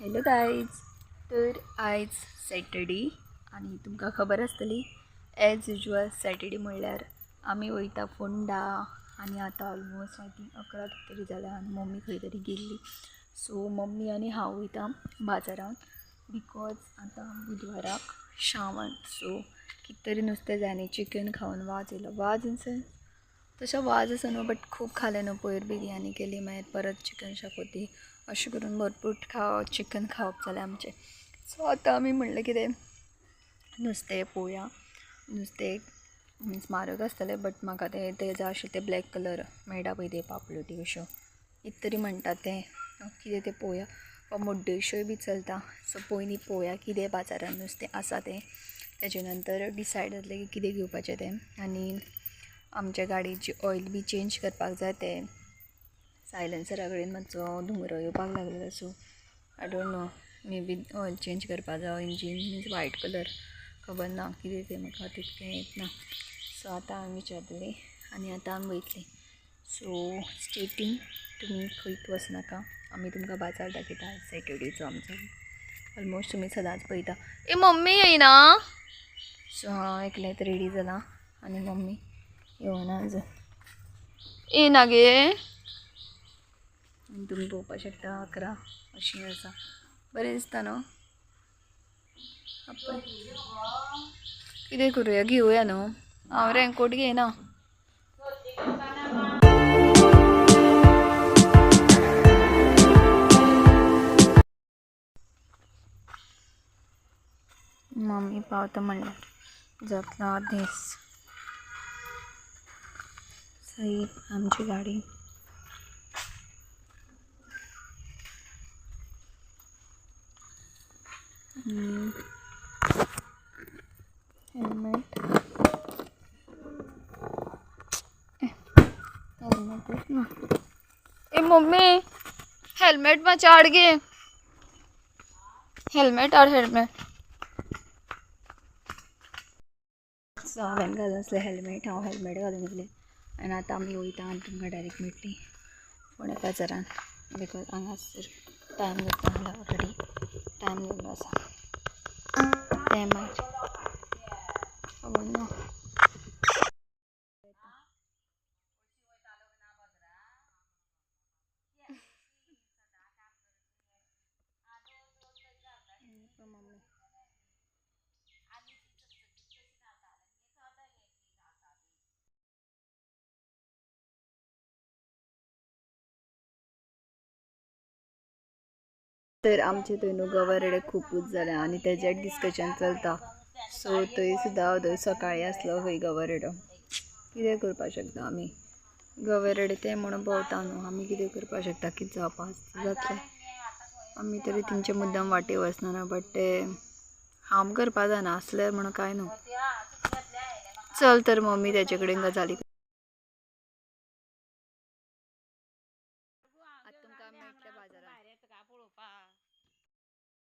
Hello guys. तर आयज Saturday आणि तुमकां खबर आसतली एज युजल सॅटर्डे म्हणल्यार आमी वयता फोंडा आनी आतां ऑलमोस्ट आय थिंक 11 तरी जाल्या आनी मम्मी खंय तरी गेल्ली. सो मम्मी आनी हांव वयता बाजारांत बिकॉज आतां बुधवाराक श्रावण. सो कितें तरी नुस्तें जाय न्ही. चिकन खावन वाज येयलो. वाज इन सेन्स तशें वाज आसा न्हू, बट खूब खालें न्हू. पयर बिरयानी केली, मागीर परत चिकन शाकोती, अशें करून भरपूर चिकन खावप जालें आमचें. सो आतां आमी म्हणलें कितें नुस्तें पळोवया. नुस्तें मिन्स म्हारग आसतलें, बट म्हाका तें जाय आशिल्लें तें ब्लॅक कलर मेळटा पळय ते पापलेटी अश्यो कितें तरी म्हणटात तें कितें तें पळोवया. मुड्डेश्योय बी चलता. सो पयलीं पळोवया कितें बाजारान नुस्तें आसा तें, तेजे नंतर डिसायड जातलें की कितें घेवपाचें तें. आनी आमच्या गाडयेची ऑयल बी चेंज करपाक जाय. तें सायलेन्सरा कडेन मातसो धुंवरो येवपाक लागलेलो. So I don't know, may be oil change करपा जाय. इंजीन मिन्स वायट कलर खबर ना कितें तें, म्हाका तितकें येत ना. सो आतां हांवें विचारलें आनी आतां आमी वयतलीं. सो स्टे ट्यून्ड, तुमी खंयच वचनाका. आमी तुमकां बाजार दाखयता सॅटर्डेचो आमचो. ऑलमोस्ट तुमी सदांच पळयता. ए मम्मी येयना. सो हांव एकलेंच रेडी जालां आनी मम्मी येवना अजून. येना गे. आनी तुमी पळोवपाक शकता 11 अशीं आसा. बरें दिसता न्हू. कितें करुया, घेवया न्हू. हांव रेनकोट घेयना. मम्मी पावता म्हणल्यार जातलो दीस. सही आमची गाडी. हेल्मेट ना. ए मम्मी हेल्मेट मातशें हाड गे. हेल्मेट हाड, हेल्मेट. सो हांवें घालून आसलें हेल्मेट. हांव हेल्मेट घालून येयलें आनी आतां आमी वयता आनी तुमकां डायरेक्ट मेळटली फोंड्या बाजारान. बिकॉज हांगासर टायम जाता म्हणल्यार ऑलरेडी टायम जाल्लो आसा. तें मागीर खबर ना. तर आमचे थंय न्हू गवरेडे खूबच जाल्या आनी तेजें डिस्कशन चलता. सो थंय सुद्दां हांव थंय सकाळीं आसलो खंय गवरेडो. कितें करपाक शकता आमी. गवरेडे तें म्हणून भोंवता न्हू. आमी कितें करपाक शकता, कितें जावपाक जातलें. आमी तरी तेंचे मुद्दम वाटे वचना ना, बट तें हार्म करपा जायना आसल्यार म्हणून कांय न्हू. चल तर मम्मी तेजे कडेन गजाली.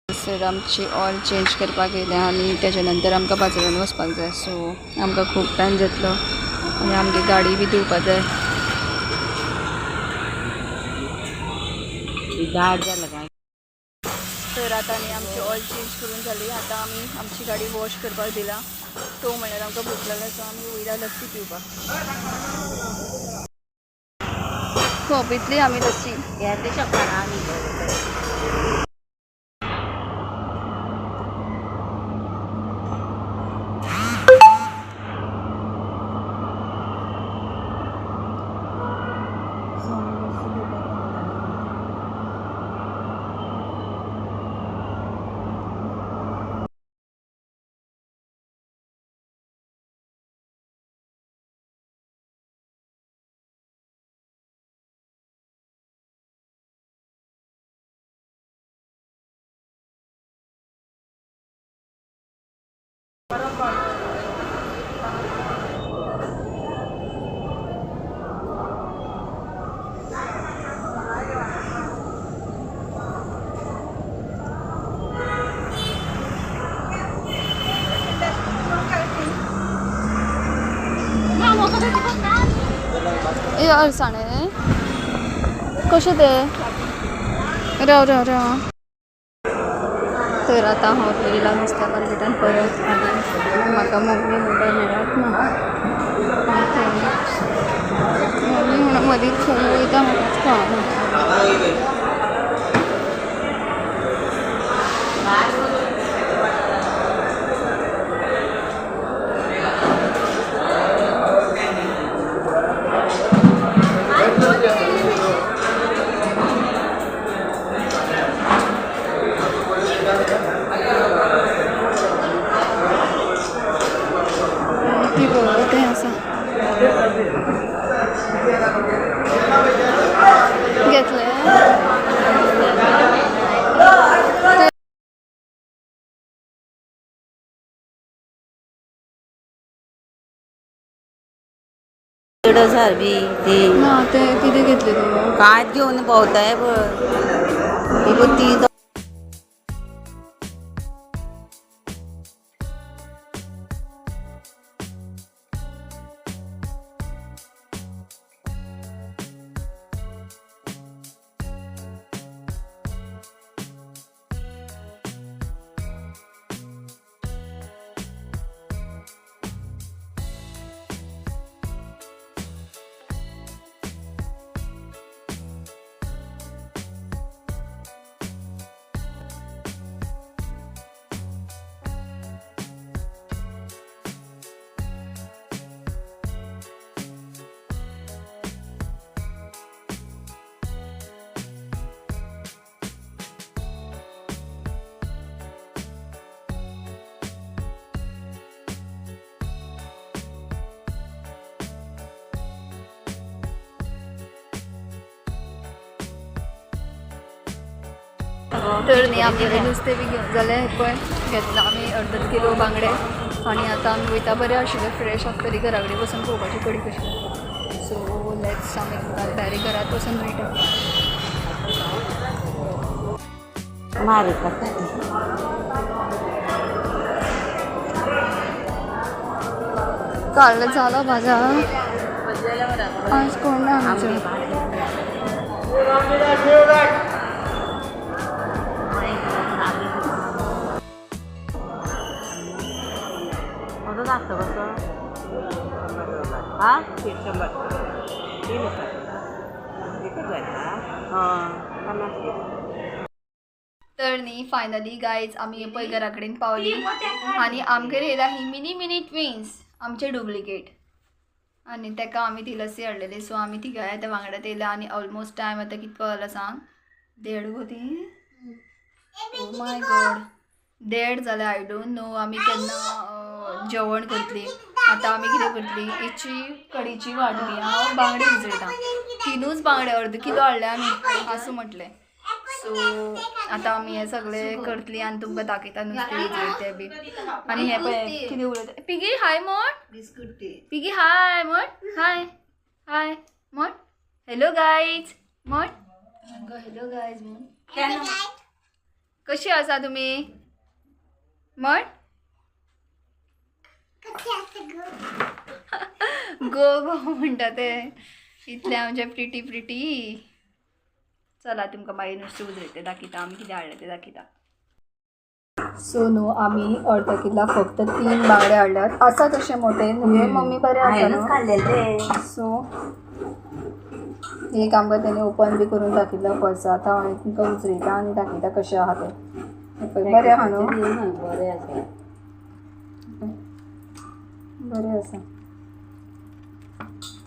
सर आमची ऑयल चेंज करपाक येयलें आनी तेजे नंतर आमकां बाजारान वचपाक जाय. सो आमकां खूब टायम जातलो आनी आमगे गाडी बी दिवपाक जाय. तर आतां न्ही आमची ऑयल चेंज करून जाली. आतां आमी आमची गाडी वॉश करपाक दिला. तो म्हणल्यार आमकां भूक लागल्या. सो आमी वयल्या लस्सी पिवपाक. खो पितली आमी लस्सी. ए अळसाणे कशें ते. राव राव राव. तर आता हांव येयला नुस्त्या मार्केटान परत आनी म्हाका मम्मी म्हणटा मेळत ना मम्मी म्हणून मदींच खंय वयता म्हाकाच कळना ती बघत आहे असं घेतलं बी ते ना ते किती घेतले तू काय घेऊन भोवताय ती तर न्ही आमगेले नुस्तें बी घेवन जालें हें पळय घेतलां आमी अर्द किलो बांगडे आनी आतां आमी वयता बरें आशिल्लें फ्रेश आसतली घरा कडेन बसून पळोवपाची कडी कशी सो लेट्स आमी डायरेक्ट घरात वचून मेळटा काल झाला बाजार आज कोण ना आमचे लागतं कसं हा 100 तर न्ही फायनली गायज आमी पळय घरा कडेन पावली आनी आमगेर येयला ही मिनी ट्विन्स आमचे डुप्लिकेट आनी ताका आमी ती लस्सी हाडलेली सो आमी तिगाय आतां वांगडात येयला आनी ऑलमोस्ट टायम आतां कितको जाला सांग 1:30 गो ती ओ माय गॉड 1:30 जालें आय डोंट नो आमी केन्ना जेवण करतली आतां आमी कितें करतली हेची कढीची वांटली हांव बांगडे उजळटा 3 बांगडे अर्द किलो हाडले आमी आसूं म्हटलें सो आतां आमी हें सगळें करतली आनी तुमकां दाखयता नुस्तें उजळटें बी आनी हें पळय कितें उलयता पिगी हाय म्हण बिस्कूट पिगी हाय म्हण हाय हाय म्हण हॅलो गायज म्हण हॅलो गायज म्हण कशी आसा तुमी म्हण गो गो म्हणटा ते इतले आमचे प्रिटी चला तुमकां मागीर नुस्तें उजळटें दाखयता आमी कितें हाडलें तें दाखयता सो न्हू आमी अर्द किला फक्त 3 बांगडे हाडल्यात आसा तशें मोठे म्हणजे मम्मी बरें आसा सो एक आमकां तेणी ओपन बी करून दाखयलं फर्स्ट आतां हांव तुमकां उजळटा आनी दाखयता कशें आहा तें बरें आहा न्हू बरें आसा बरें आसा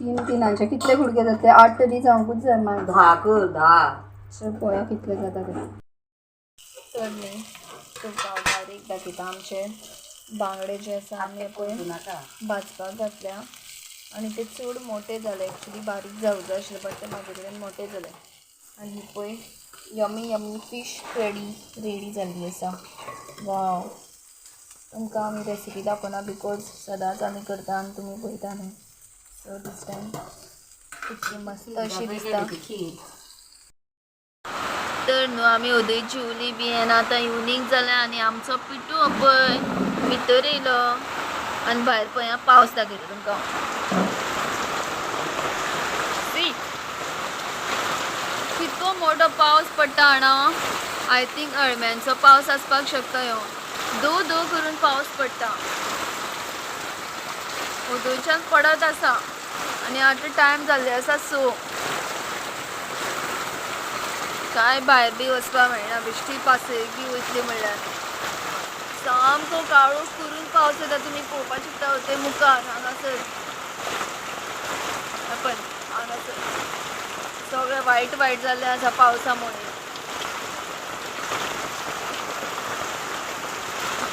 3 कितले कुडके जातले 8 तरी जावंकूच जाय मागीर 10 कर 10 सो पळोवया कितले जाता ते तर न्ही तुमकां बारीक दाखयता आमचे बांगडे जे आसा आमी पळय भाजपाक घातल्या आनी ते चड मोठे जाले एक्चुली बारीक जावं जाय आशिल्ले बट ते म्हाजे कडेन मोठे जाले आनी पळय यमी फीश रेडी जाल्ली आसा वाव तुमकां आमी रेसिपी दाखोवना बिकॉज सदांच आमी करता आनी तुमी पळयता न्हू सो दिस टायम इतली मस्त अशी दिसता तर न्हू आमी उदय जेवली बी आनी आतां इवनींग जालें आनी आमचो पिटू पळय भितर येयलो आनी भायर पळय पावस दाखयता तुमकां कितको मोठो पावस पडटा हांगा आय थिंक अळम्यांचो पावस आसपाक शकता ह्यो. दो दो करून पावस पडटा. उदोच्यान पडत आसा आनी आतां टायम जाल्ले आसा 6. काय भायर बी वचपाक मेळना. बेश्टी पासयेकी वयतली म्हणल्यार सामको काळोख करून पावस येता. तुमी पळोवपाक शकता ते मुखार हांगासर. पण हांगासर सगळें वायट वायट जाल्लें आसा पावसा मुळे.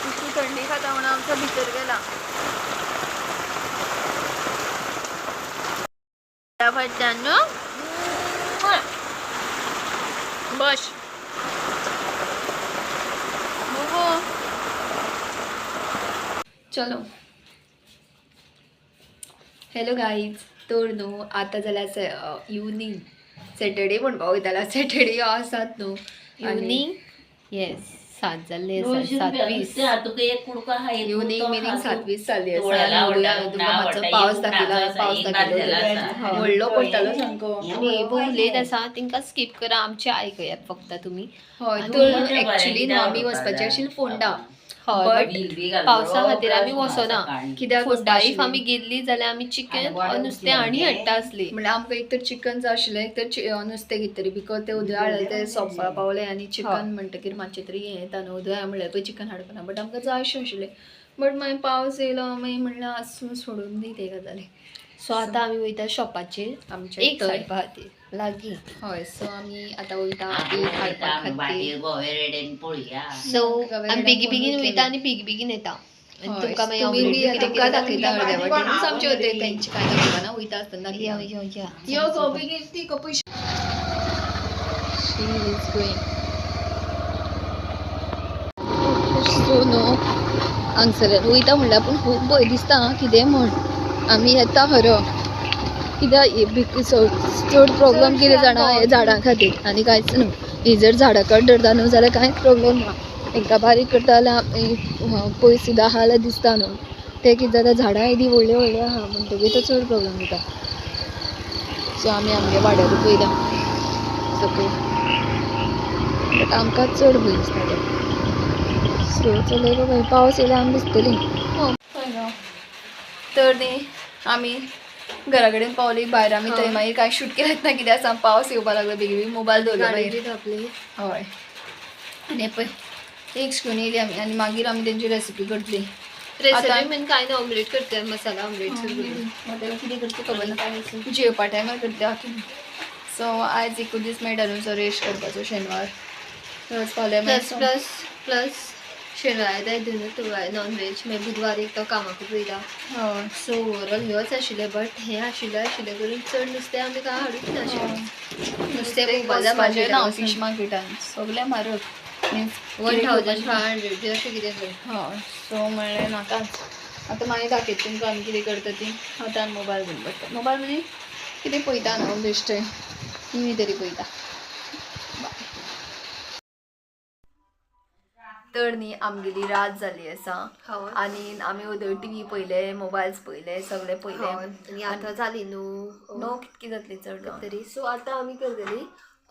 कितली थंडी खाता म्हणून आमचो भितर गेला. त्या फाटल्यान न्हू बस चलो. Hello guys. तर न्हू आतां जाल्यार इवनिंग सॅटर्डे म्हणपाक वयताला. सॅटर्डे आसात न्हू इवनिंग येस 7 जाल्ले 7:20 इवनिंग मिनींग 7:20 जाल्ली आसा. तुमकां मातसो पावस दाखयला. पावस दाखयलो व्हडलो पडटालो सामको. आणि भूक लेट आसा तिंका स्किप करा. आमचे आयकयात फक्त तुम्ही. हय तर एक्चुली न्हू आमी वचपाचें आशिल्लें फोंडा. हय पावसा खातीर आमी वचना. कित्याक फोंडा इफ आमी गेल्ली जाल्यार आमी चिकन नुस्तें आनी हाडटा आसली. म्हणल्यार आमकां एक तर चिकन जाय आशिल्लें एक तर नुस्तें कितें तरी. बिकॉज ते उदय हाडलें ते सोंपा पावलें आनी चिकन म्हणटकीर मातशें तरी हें येता न्हू. उदय म्हणल्यार पळय चिकन हाडपाना. बट आमकां जाय अशें आशिल्लें. बट मागीर पावस येयलो. मागीर म्हणल्यार आसूं सोडून दी ते गजाली. सो आतां आमी वयता शॉपाचेर आमच्या एक हाडपा खातीर लागीं. हय सो आमी आतां वयता एक हाडपा खातीर. सो आमी बेगी बेगीन वयता आनी बेगी बेगीन येता. आनी तुमकां मागीर तुमी बी ऑमलेट तुमकां दाखयता अर्द्या वाटेनूच आमचे होते. तेंचे कांय दाखयना. वयता आसतना या दाखयता. या या यो गो बेगीन ती गो पयशे. शी इज गोईंग. सो न्हू हांगसर वयता म्हणल्यार पूण खूब भंय दिसता. कितें म्हण आमी येता खरो. कित्याक चड प्रॉब्लम कितें जाणा हे झाडां खातीर आनी कांयच न्हू. ही जर झाडां कट धरता न्हू जाल्यार कांयच प्रॉब्लम ना. एका बारीक करता जाल्यार पयस सुद्दां आहा जाल्यार दिसता न्हू. ते कितें जाता झाडां येदी व्हडले व्हडले आहा म्हणटकीर तो चड प्रॉब्लम जाता. सो आमी आमगे वाड्यारूच वयता सकयल. बट आमकां चड भंय दिसता ते. सो चलय गो बाय. पावस येयल्यार आमी भिजतली. तर न्ही आमी घरा कडेन पावली. भायर आमी थंय मागीर कांय शूट केलेंच ना. कित्याक सांग पावस येवपाक लागलो. बेगीन बेगीन मोबायल दवरलो भायर. हय आनी पळय एक घेवन येयली आमी. आनी मागीर आमी तेंची रेसिपी करतली. रेसिपी बीन कांय ना. ऑमलेट करता मसाला ऑमलेट कितें करता खबर ना. जेवपा टायमार करता आमी. सो आयज एकूच दीस मेळटा न्हू. सो रेस्ट करपाचो शेनवार. प्लस फाल्यां प्लस प्लस प्लस शेनवार आयतार धुनून नॉनवेज मागीर बुधवार एक तो कामाकूच वयता. हय सो ओवरऑल ह्योच आशिल्ले. बट हें आशिल्लें करून चड नुस्तें आमी कांय हाडूंक नाशिल्लें. नुस्तें पळोवपाक म्हजें नांव फीश मार्केटान सगळें म्हारग. मिन्स 1500 अशें कितें तरी. हय सो म्हणलें नाकाच. आतां मागीर दाखयता तुमकां आमी कितें करता ती. हातान मोबायल घेवन बसता. मोबायल म्हणजे कितें पळयता न्हू बेश्टें. टी व्ही तरी पळयता. तर न्ही आमगेली रात जाली आसा. आनी आमी उदय टी व्ही पळयले. मोबायल्स पळयले. सगळें पळयलें. आनी आतां जाली न्हू नो कितकी जातली चड तरी. सो आतां आमी करतली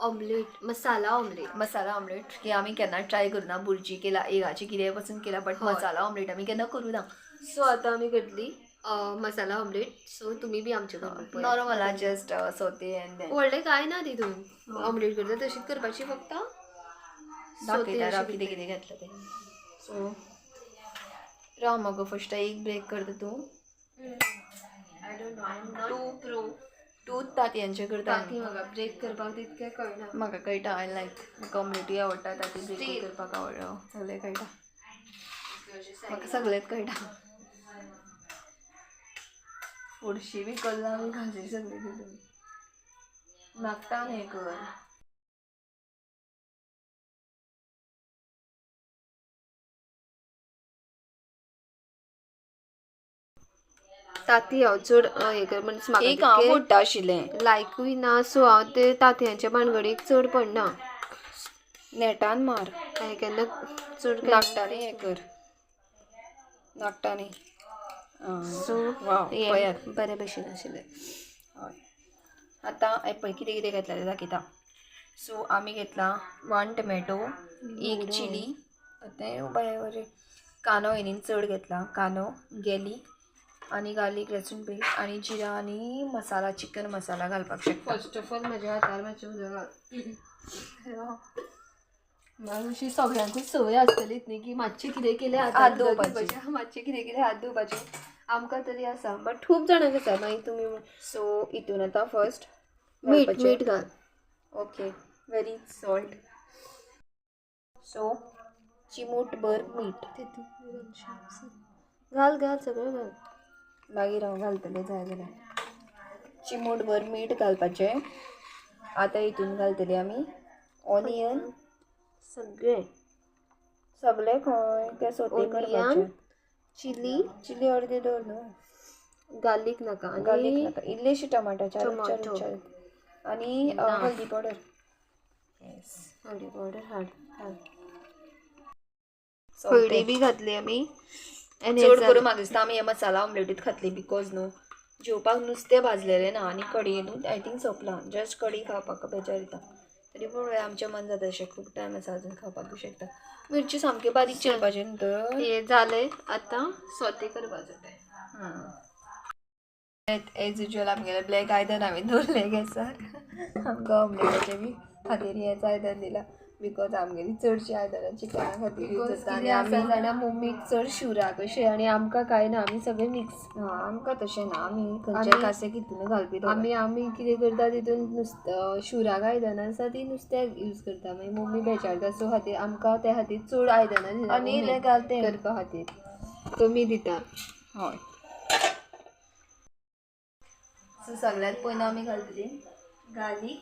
ऑमलेट मसाला ऑमलेट की आमी केन्ना ट्राय करूना. बुर्जी केला एगाची कितें पासून केला. बट मसाला ऑमलेट आमी केन्ना करूना. सो आतां आमी करतली मसाला ऑमलेट. सो तुमी बी आमचे करून नॉर्मल जस्ट सोते एंड देन व्हडलें कांय ना तितून. ऑमलेट करता तशीच करपाची फक्त दाखयता कितें कितें घातलं तें. सो राव मगो फस्ट एक ब्रेक करता तूं. I don't know I am not pro. तूं तांतयांचें करता. म्हाका ब्रेक करपाक तितकें कळना. म्हाका कळटा. हांवें म्हाका ऑमलेटूय आवडटा. ताती ब्रेक करपाक आवडटा. सगळें कळटा. म्हाका सगळेंच कळटा. फुडशी बी कल्लां बी भाजी सगळी तितून नाकटान हें कर. ताती हांव चड हें कर म्हणजे एक हांव फोडटा आशिल्लें. लायकूय ना. सो हांव ते तांतयांच्या भानगडीक चड पडना. नेटान मार. हांवें केन्ना चड नाकटांनी हें कर. नाकटांनी. सो पळयात बरे भशेन आशिल्लें. हय आतां पळय कितें कितें घातलें तें दाखयता. सो आम्ही घेतला 1 टमॅटो, 1 चिली, ते बाय कांदो येणीन चड घेतला, कांदो, गॅलीक आनी गार्लीक, लसूण पेस्ट आनी जिरा आनी मसाला, चिकन मसाला घालपाक शकता. फर्स्ट ऑफ ऑल म्हज्या हातार मातशें उदक घाल. म्हाका अशी सगळ्यांकूच संवय आसतली न्ही की मातशें कितें केलें हात धुवपाचें, मातशें कितें केलें हात धुवपाचें. आमकां तरी आसा बट खूब जाणांक आसा. मागीर तुमी सो हितून आतां फर्स्ट मीठ घाल. Okay, very salt. सो चिमूटभर मीठ घाल सगळं घाल. मागीर हांव घालतलें जाय जाल्यार. चिमूटभर मीठ घालपाचें. आतां हितून घालतली आमी ऑनियन. सगळें सगळें खंय तें सोटे करपाचें. चिली अर्दी दवर न्हू. गार्लीक नाका. गार्लीक नाका, इल्लीशी टमाटा, चार टमाटो. आनी हळदी पावडर. येस, हळदी पावडर घाल. हळदी बी घातली आमी. चड करून म्हाका दिसता आमी हे मसाला ऑमलेटीत घातली बिकॉज न्हू जेवपाक नुस्तें भाजलेलें ना आनी कडी न्हू आय थिंक सोंपलां. जस्ट कडी खावपाक बेजार येता. तरी पूण आमचें मन जाता अशें खूब टायम आसा अजून खावपाक शकता. मिरची सामकी बारीक चिरपाची न्हू तर. हे जालें. आतां सोते करपाचो टायम. एज युजल आमगेले ब्लॅक आयदन हांवें दवरले गॅसार. आमकां ऑमलेटाचें बी खातीर हेच आयदन दिलां बिकॉज आमगेली चडशी आयदनां चिकना खातीर यूज जाता. आनी आमी जाणा मम्मीक चड शिवराक अशें आनी आमकां कांय ना. आमी सगळें मिक्स. आमकां तशें ना. आमी खंयच्याय कासेक हितून घालपी. आमी कितें करता तितून नुस्तें शिवराक आयदनां आसा ती नुस्त्याक यूज करता. मागीर मम्मी बेजारता सो खातीर आमकां त्या खातीर चड आयदनां दिता आनी इल्लें घालते करपा खातीर कमी दिता. हय. सो सगळ्यात पयलीं आमी घालतली गार्लीक.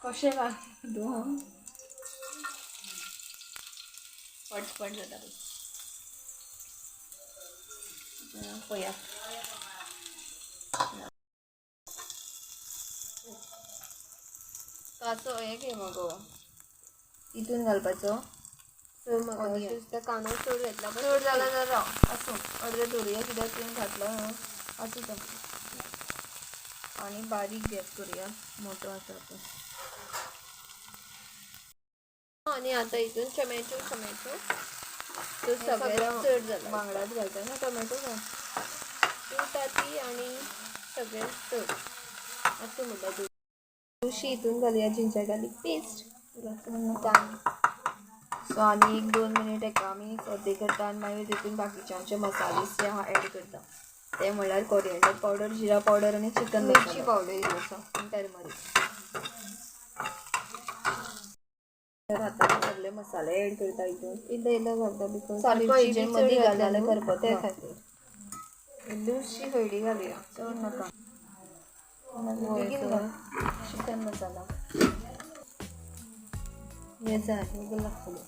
कशें घालूं पटपट जाता पळया. काचो हे घे मगो तितून घालपाचो. सो म्हाका दिसता कांदो चड घेतला. चड जाला जाल्यार आसूं अर्दे दवरुया कित्याक तुवें घातलो आसूं तो. आनी बारीक गॅस करुया मोठो आसा तो. आनी आतां हितून टमॅटो तो सगळ्यात चड जाला. वांगडाच घालता ना टोमॅटो. तूं ताती आनी सगळें चड आसूं म्हणटा तूं. तुळशी हितून घालुया जिंजर गार्लीक पेस्ट. सो आनी 1-2 मिनीट हेका आमी सोते करता आनी मागीर तितून बाकीचे आमचे मसालेस जे आहा एड करता. ते म्हणल्यार कोरिएंडर पावडर, जिरा पावडर आनी चिकन मिरची पावडर आसा आनी टर्मरीक. तर आतां सगळे मसाले एड करता हितून. इल्लो घालता बिकॉज सारको मदीं घालता करपा त्या खातीर. इल्लीशी हळदी घालुया चड नाका. बेगीन घाल चिकन मसाला. हे जाय हे लागतलो.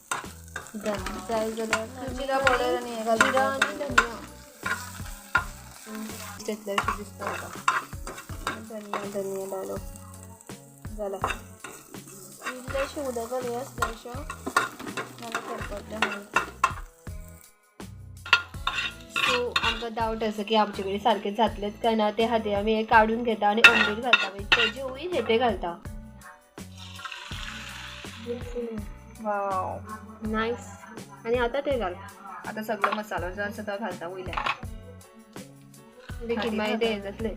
जाय जाल्यार जिरा पावडर आनी हे घाल. जिरा आनी धनिया घेतल्याशें दिसता म्हाका. धनिया घालो जाला. इल्लेशें उदक घालुया स्लॅशा. मला करपटलें म्हणून. सो आमकां डावट आसा की आमचे कडेन सारकें जातलेंच काय ना ते खातीर आमी हें काडून घेता आनी ऑमलेट घालता. मागीर तेजे वयर हें घालता. Wow nice. आनी आतां तें घाल. आतां सगळो मसालो जो आसा तो घालता वयल्यान. देखीक मागीर तें हें जातलें.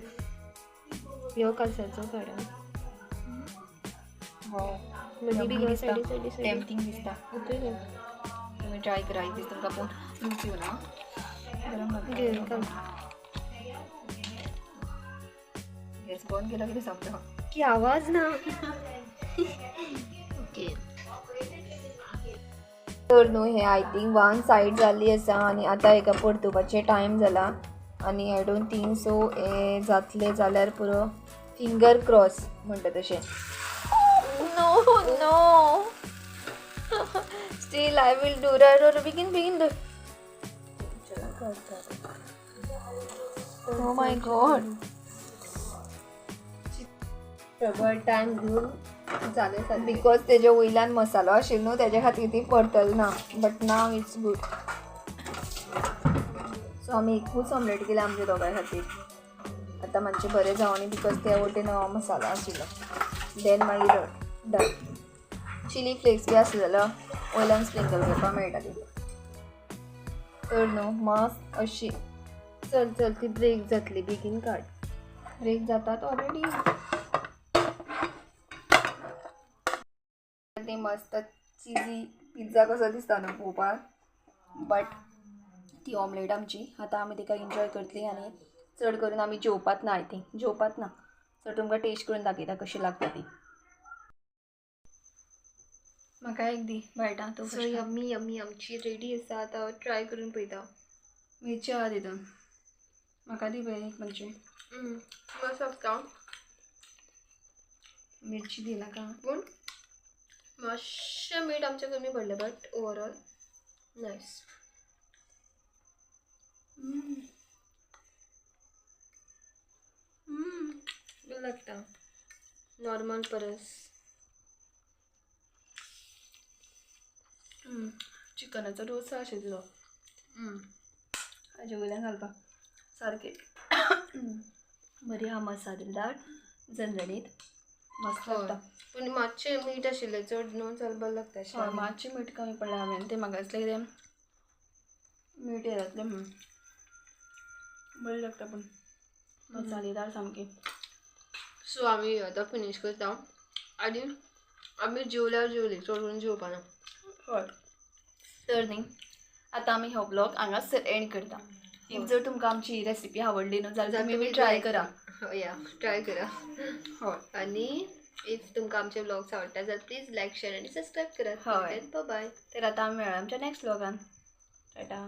ह्यो कसाचो काडा. मदीं बी दिसता टेम्पटिंग दिसता. तुमी ट्राय करा. एक दीस तुमकां पूण लूच येवना. गॅस बंद केला कितें समजा की आवाज ना. ओके. तर न्हू हें आय थिंक 1 सायड जाल्ली आसा आनी आतां हेका परतुवपाचें टायम जाला आनी आय डोंट थिंक सो हें जातलें जाल्यार पुरो फिंगर क्रॉस म्हणटा तशें. No no still I will do. Right begin दर. Oh my God. सगळं टायम घेवन जालें सारकें. बिकॉज तेज्या वयल्यान मसालो आशिल्लो न्हू तेज्या खातीर ती परतल ना. But now it's good. So आमी एकूच ऑमलेट केला आमच्या दोगांय खातीर. आतां मातशें बरें जावनी बिकॉज ते वटेन मसालो आशिल्लो देन मागीर डन चिली फ्लेक्स बी आसले जाल्यार वयल्यान स्प्रिंकल करपाक मेळटा ती तर न्हू मस्त अशी चल चल ती ब्रेक जातली बेगीन काड. ब्रेक जातात ऑलरेडी ती मस्त चिजी पिझ्झा कसो दिसता न्हू पळोवपाक बट ती ऑमलेट आमची आतां आमी तिका एन्जॉय करतली आनी चड करून आमी जेवपात ना आय थिंक जेवपात ना सो तुमकां टेस्ट करून दाखयता कशी लागता ती म्हाका एक दी बायटा तूं सो यम्मी यम्मी आमची रेडी आसा आतां ट्राय करून पळयता. मिरची आहा तितून म्हाका दी पळय एक म्हणजे मस्त आसता मिरची दी नाका पूण मातशें मीठ आमचें कमी पडलें बट ओवरऑल नायस. बरें लागता नॉर्मल परस. चिकनाचो डोसा आशिल्लो हाजे वयल्यान घालपाक सारकें बरी आहा मसालेदार झणझणीत मस्त लागता. पूण मातशें मीठ आशिल्लें चड न्हू जाल्यार बरें लागता. हय मातशें मीठ कमी पडलें हांवें तें म्हाका दिसलें कितें मीठ हें जातलें म्हणून बरी लागता पूण मसालेदार सामकी. सो आमी आतां फिनीश करता आनी आमी जेवल्यार जेवली चड करून जेवपाना. हय तर न्ही आतां आमी हो ब्लॉग हांगाच एंड करता. इफ जर तुमकां आमची रेसिपी आवडली न्हू जाल्यार तुमी बी ट्राय करा. या ट्राय करा. हय आनी इफ तुमकां आमचे ब्लॉग्स आवडटा जाल्यार प्लीज लायक शेअर आनी सबस्क्रायब करा. हय. बाय. तर आतां आमी मेळ्या आमच्या नेक्स्ट ब्लॉगान. टाटा.